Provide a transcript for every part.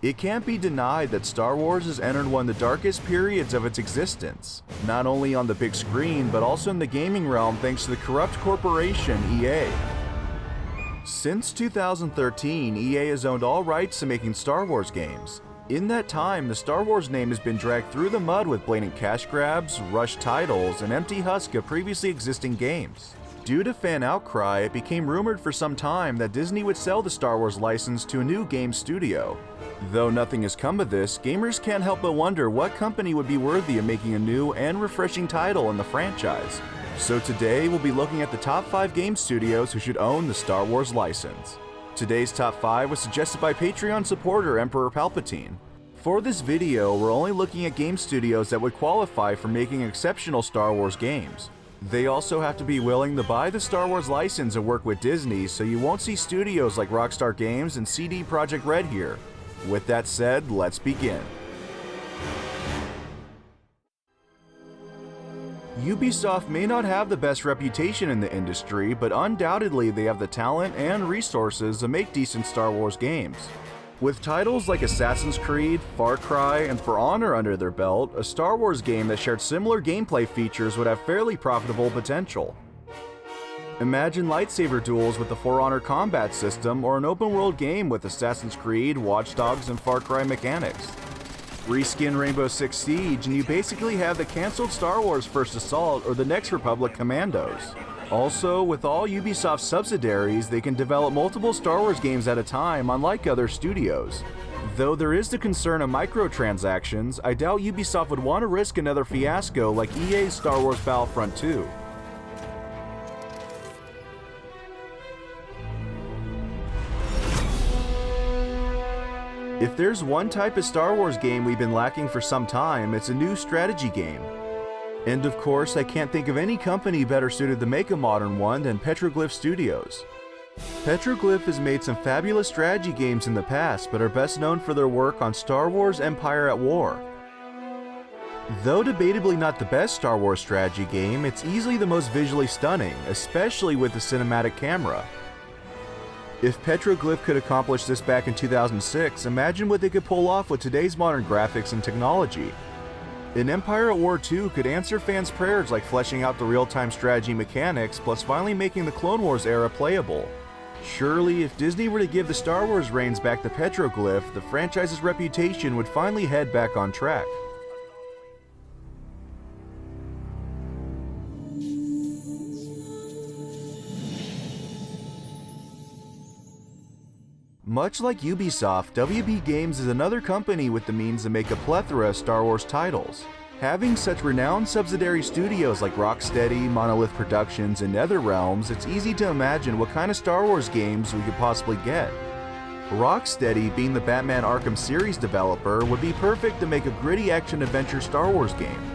It can't be denied that Star Wars has entered one of the darkest periods of its existence, not only on the big screen but also in the gaming realm thanks to the corrupt corporation EA. Since 2013, EA has owned all rights to making Star Wars games. In that time, the Star Wars name has been dragged through the mud with blatant cash grabs, rushed titles, and empty husk of previously existing games. Due to fan outcry, it became rumored for some time that Disney would sell the Star Wars license to a new game studio. Though nothing has come of this, gamers can't help but wonder what company would be worthy of making a new and refreshing title in the franchise. So today, we'll be looking at the top 5 game studios who should own the Star Wars license. Today's top 5 was suggested by Patreon supporter Emperor Palpatine. For this video, we're only looking at game studios that would qualify for making exceptional Star Wars games. They also have to be willing to buy the Star Wars license and work with Disney, so you won't see studios like Rockstar Games and CD Projekt Red here. With that said, let's begin. Ubisoft may not have the best reputation in the industry, but undoubtedly they have the talent and resources to make decent Star Wars games. With titles like Assassin's Creed, Far Cry, and For Honor under their belt, a Star Wars game that shared similar gameplay features would have fairly profitable potential. Imagine lightsaber duels with the For Honor combat system, or an open-world game with Assassin's Creed, Watch Dogs, and Far Cry mechanics. Reskin Rainbow Six Siege, and you basically have the cancelled Star Wars First Assault or the Next Republic Commandos. Also, with all Ubisoft subsidiaries, they can develop multiple Star Wars games at a time, unlike other studios. Though there is the concern of microtransactions, I doubt Ubisoft would want to risk another fiasco like EA's Star Wars Battlefront 2. If there's one type of Star Wars game we've been lacking for some time, it's a new strategy game. And of course, I can't think of any company better suited to make a modern one than Petroglyph Studios. Petroglyph has made some fabulous strategy games in the past, but are best known for their work on Star Wars Empire at War. Though debatably not the best Star Wars strategy game, it's easily the most visually stunning, especially with the cinematic camera. If Petroglyph could accomplish this back in 2006, imagine what they could pull off with today's modern graphics and technology. An Empire at War 2 could answer fans' prayers like fleshing out the real-time strategy mechanics, plus finally making the Clone Wars era playable. Surely, if Disney were to give the Star Wars reins back to Petroglyph, the franchise's reputation would finally head back on track. Much like Ubisoft, WB Games is another company with the means to make a plethora of Star Wars titles. Having such renowned subsidiary studios like Rocksteady, Monolith Productions, and NetherRealms, it's easy to imagine what kind of Star Wars games we could possibly get. Rocksteady, being the Batman Arkham series developer, would be perfect to make a gritty action-adventure Star Wars game.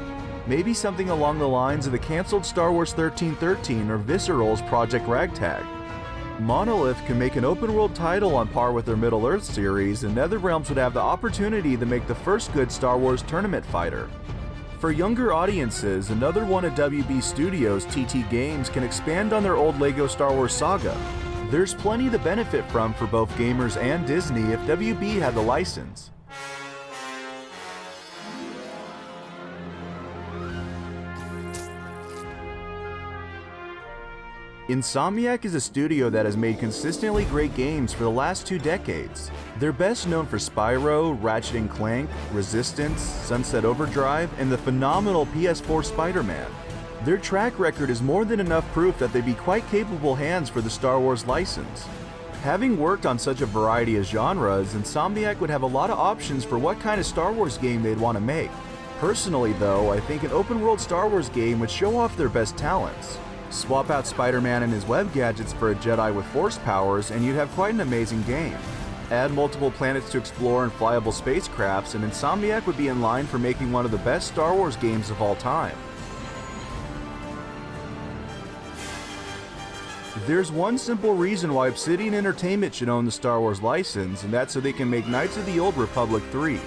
Maybe something along the lines of the cancelled Star Wars 1313 or Visceral's Project Ragtag. Monolith can make an open-world title on par with their Middle-earth series, and NetherRealms would have the opportunity to make the first good Star Wars tournament fighter. For younger audiences, another one of WB Studios, TT Games, can expand on their old LEGO Star Wars saga. There's plenty to benefit from for both gamers and Disney if WB had the license. Insomniac is a studio that has made consistently great games for the last 2 decades. They're best known for Spyro, Ratchet & Clank, Resistance, Sunset Overdrive, and the phenomenal PS4 Spider-Man. Their track record is more than enough proof that they'd be quite capable hands for the Star Wars license. Having worked on such a variety of genres, Insomniac would have a lot of options for what kind of Star Wars game they'd want to make. Personally though, I think an open-world Star Wars game would show off their best talents. Swap out Spider-Man and his web gadgets for a Jedi with Force powers and you'd have quite an amazing game. Add multiple planets to explore and flyable spacecrafts and Insomniac would be in line for making one of the best Star Wars games of all time. There's one simple reason why Obsidian Entertainment should own the Star Wars license, and that's so they can make Knights of the Old Republic 3.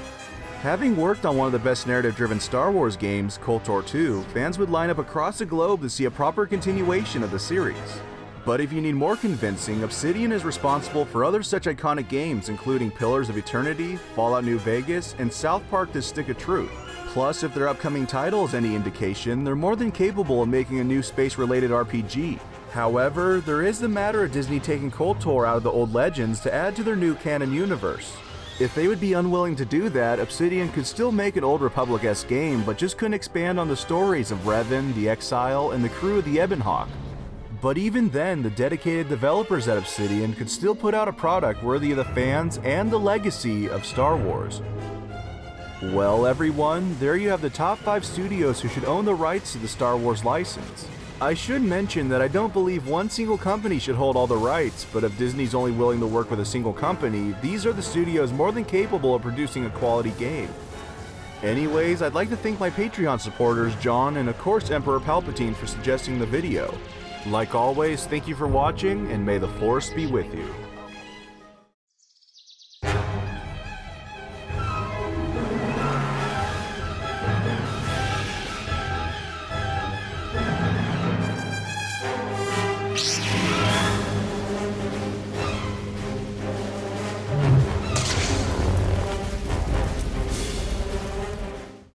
Having worked on one of the best narrative-driven Star Wars games, KOTOR 2, fans would line up across the globe to see a proper continuation of the series. But if you need more convincing, Obsidian is responsible for other such iconic games including Pillars of Eternity, Fallout New Vegas, and South Park: The Stick of Truth. Plus, if their upcoming title is any indication, they're more than capable of making a new space-related RPG. However, there is the matter of Disney taking KOTOR out of the old Legends to add to their new canon universe. If they would be unwilling to do that, Obsidian could still make an Old Republic-esque game, but just couldn't expand on the stories of Revan, the Exile, and the crew of the Ebonhawk. But even then, the dedicated developers at Obsidian could still put out a product worthy of the fans and the legacy of Star Wars. Well everyone, there you have the top 5 studios who should own the rights to the Star Wars license. I should mention that I don't believe one single company should hold all the rights, but if Disney's only willing to work with a single company, these are the studios more than capable of producing a quality game. Anyways, I'd like to thank my Patreon supporters John and of course Emperor Palpatine for suggesting the video. Like always, thank you for watching and may the Force be with you.